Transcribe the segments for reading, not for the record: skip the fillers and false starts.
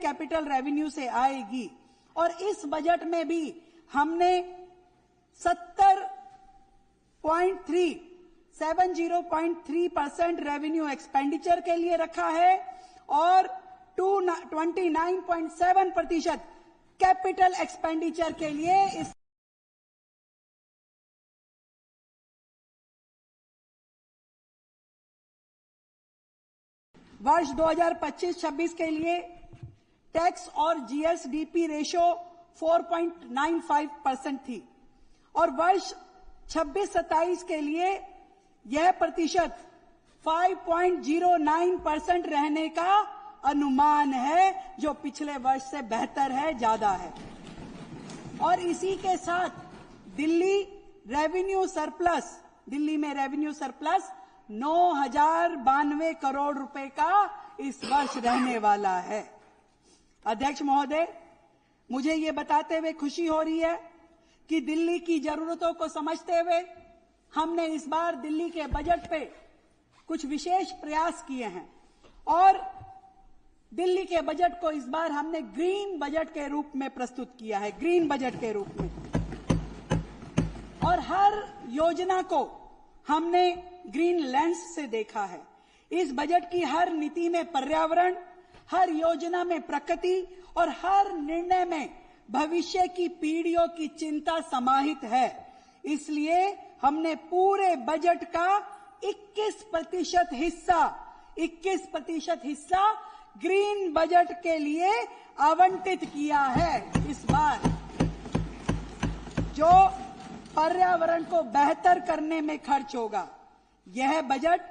Capital revenue से आएगी। और इस बजट में भी हमने 70.3% रेवेन्यू एक्सपेंडिचर के लिए रखा है और 29.7% कैपिटल एक्सपेंडिचर के लिए इस वर्ष 2025-26 के लिए टैक्स और जीएसडीपी रेशो 4.95% थी और वर्ष 26-27 के लिए यह प्रतिशत 5.09% रहने का अनुमान है, जो पिछले वर्ष से बेहतर है, ज्यादा है। और इसी के साथ दिल्ली में रेवेन्यू सरप्लस 9,092 करोड़ रुपए का इस वर्ष रहने वाला है। अध्यक्ष महोदय, मुझे ये बताते हुए खुशी हो रही है कि दिल्ली की जरूरतों को समझते हुए हमने इस बार दिल्ली के बजट पे कुछ विशेष प्रयास किए हैं और दिल्ली के बजट को इस बार हमने ग्रीन बजट के रूप में प्रस्तुत किया है, ग्रीन बजट के रूप में। और हर योजना को हमने ग्रीन लेंस से देखा है। इस बजट की हर नीति में पर्यावरण, हर योजना में प्रकृति और हर निर्णय में भविष्य की पीढ़ियों की चिंता समाहित है। इसलिए हमने पूरे बजट का 21% हिस्सा ग्रीन बजट के लिए आवंटित किया है इस बार, जो पर्यावरण को बेहतर करने में खर्च होगा। यह बजट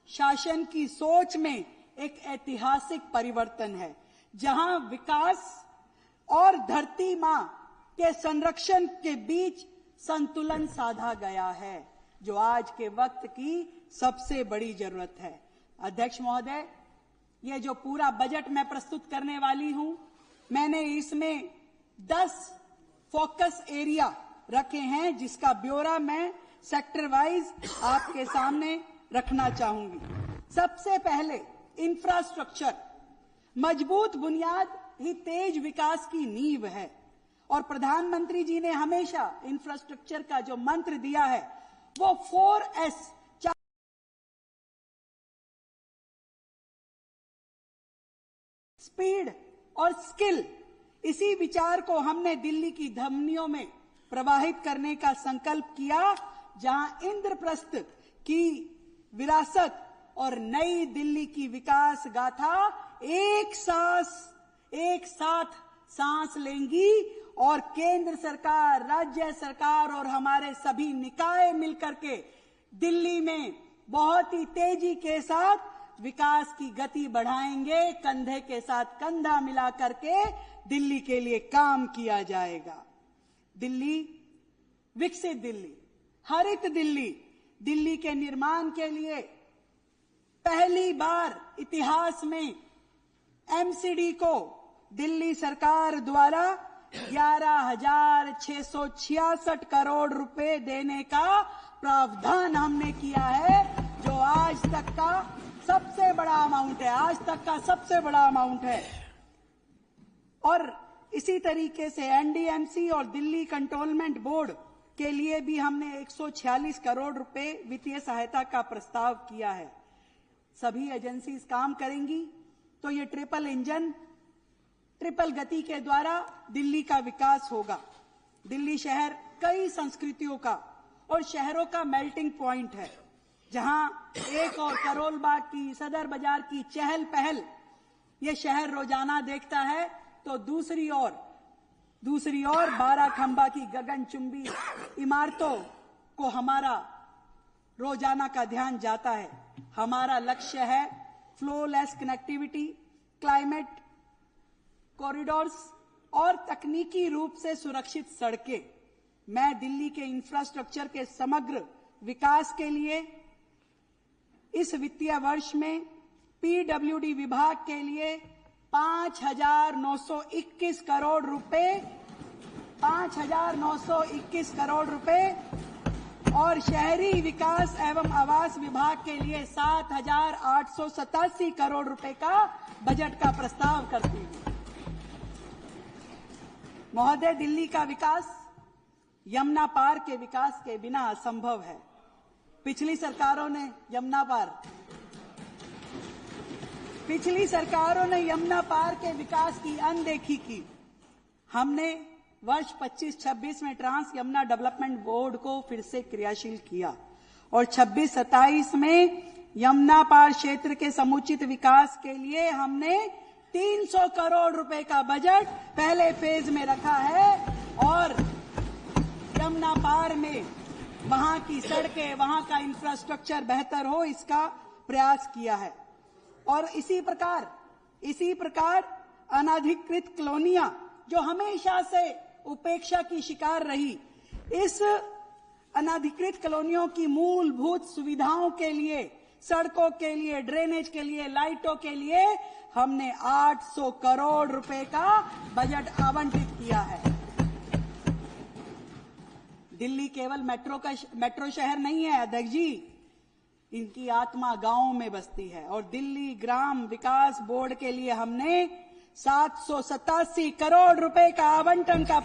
शासन की सोच में एक ऐतिहासिक परिवर्तन है, जहां विकास और धरती मां के संरक्षण के बीच संतुलन साधा गया है, जो आज के वक्त की सबसे बड़ी जरूरत है। अध्यक्ष महोदय, ये जो पूरा बजट मैं प्रस्तुत करने वाली हूं, मैंने इसमें 10 फोकस एरिया रखे हैं, जिसका ब्यौरा मैं सेक्टर वाइज आपके सामने रखना चाहूंगी। सबसे पहले इंफ्रास्ट्रक्चर। मजबूत बुनियाद ही तेज विकास की नींव है और प्रधानमंत्री जी ने हमेशा इंफ्रास्ट्रक्चर का जो मंत्र दिया है वो 4S, स्पीड और स्किल, इसी विचार को हमने दिल्ली की धमनियों में प्रवाहित करने का संकल्प किया, जहां इंद्रप्रस्थ की विरासत और नई दिल्ली की विकास गाथा एक साथ सांस लेंगी और केंद्र सरकार, राज्य सरकार और हमारे सभी निकाय मिलकर के दिल्ली में बहुत ही तेजी के साथ विकास की गति बढ़ाएंगे। कंधे के साथ कंधा मिला करके दिल्ली के लिए काम किया जाएगा। दिल्ली, विकसित दिल्ली, हरित दिल्ली, दिल्ली के निर्माण के लिए पहली बार इतिहास में एमसीडी को दिल्ली सरकार द्वारा 11,666 करोड़ रुपए देने का प्रावधान हमने किया है, जो आज तक का सबसे बड़ा अमाउंट है। और इसी तरीके से एनडीएमसी और दिल्ली कंटोनमेंट बोर्ड के लिए भी हमने 146 करोड़ रुपए वित्तीय सहायता का प्रस्ताव किया है। सभी एजेंसीज काम करेंगी तो ये ट्रिपल इंजन, ट्रिपल गति के द्वारा दिल्ली का विकास होगा। दिल्ली शहर कई संस्कृतियों का और शहरों का मेल्टिंग पॉइंट है, जहां एक और करोल बाग की, सदर बाजार की चहल पहल ये शहर रोजाना देखता है, तो दूसरी ओर 12 खंबा की गगनचुंबी इमारतों को हमारा रोजाना का ध्यान जाता है। हमारा लक्ष्य है फ्लोलेस कनेक्टिविटी, क्लाइमेट कॉरिडोर्स और तकनीकी रूप से सुरक्षित सड़कें। मैं दिल्ली के इंफ्रास्ट्रक्चर के समग्र विकास के लिए इस वित्तीय वर्ष में पीडब्ल्यूडी विभाग के लिए 5,921 करोड़ रुपए और शहरी विकास एवं आवास विभाग के लिए 7,887 करोड़ रुपए का बजट का प्रस्ताव करती हूं। महोदय, दिल्ली का विकास यमुना पार के विकास के बिना असंभव है। पिछली सरकारों ने यमुना पार के विकास की अनदेखी की। हमने वर्ष 25-26 में ट्रांस यमुना डेवलपमेंट बोर्ड को फिर से क्रियाशील किया और 26-27 में यमुना पार क्षेत्र के समुचित विकास के लिए हमने 300 करोड़ रुपए का बजट पहले फेज में रखा है और यमुना पार में वहां की सड़कें, वहां का इंफ्रास्ट्रक्चर बेहतर हो, इसका प्रयास किया है। और इसी प्रकार अनधिकृत कॉलोनियां जो हमेशा से उपेक्षा की शिकार रही, इस अनधिकृत कॉलोनियों की मूलभूत सुविधाओं के लिए, सड़कों के लिए, ड्रेनेज के लिए, लाइटों के लिए हमने 800 करोड़ रुपए का बजट आवंटित किया है। दिल्ली केवल मेट्रो शहर नहीं है अध्यक्ष जी, इनकी आत्मा गांवों में बसती है और दिल्ली ग्राम विकास बोर्ड के लिए हमने 787 करोड़ रुपए का आवंटन का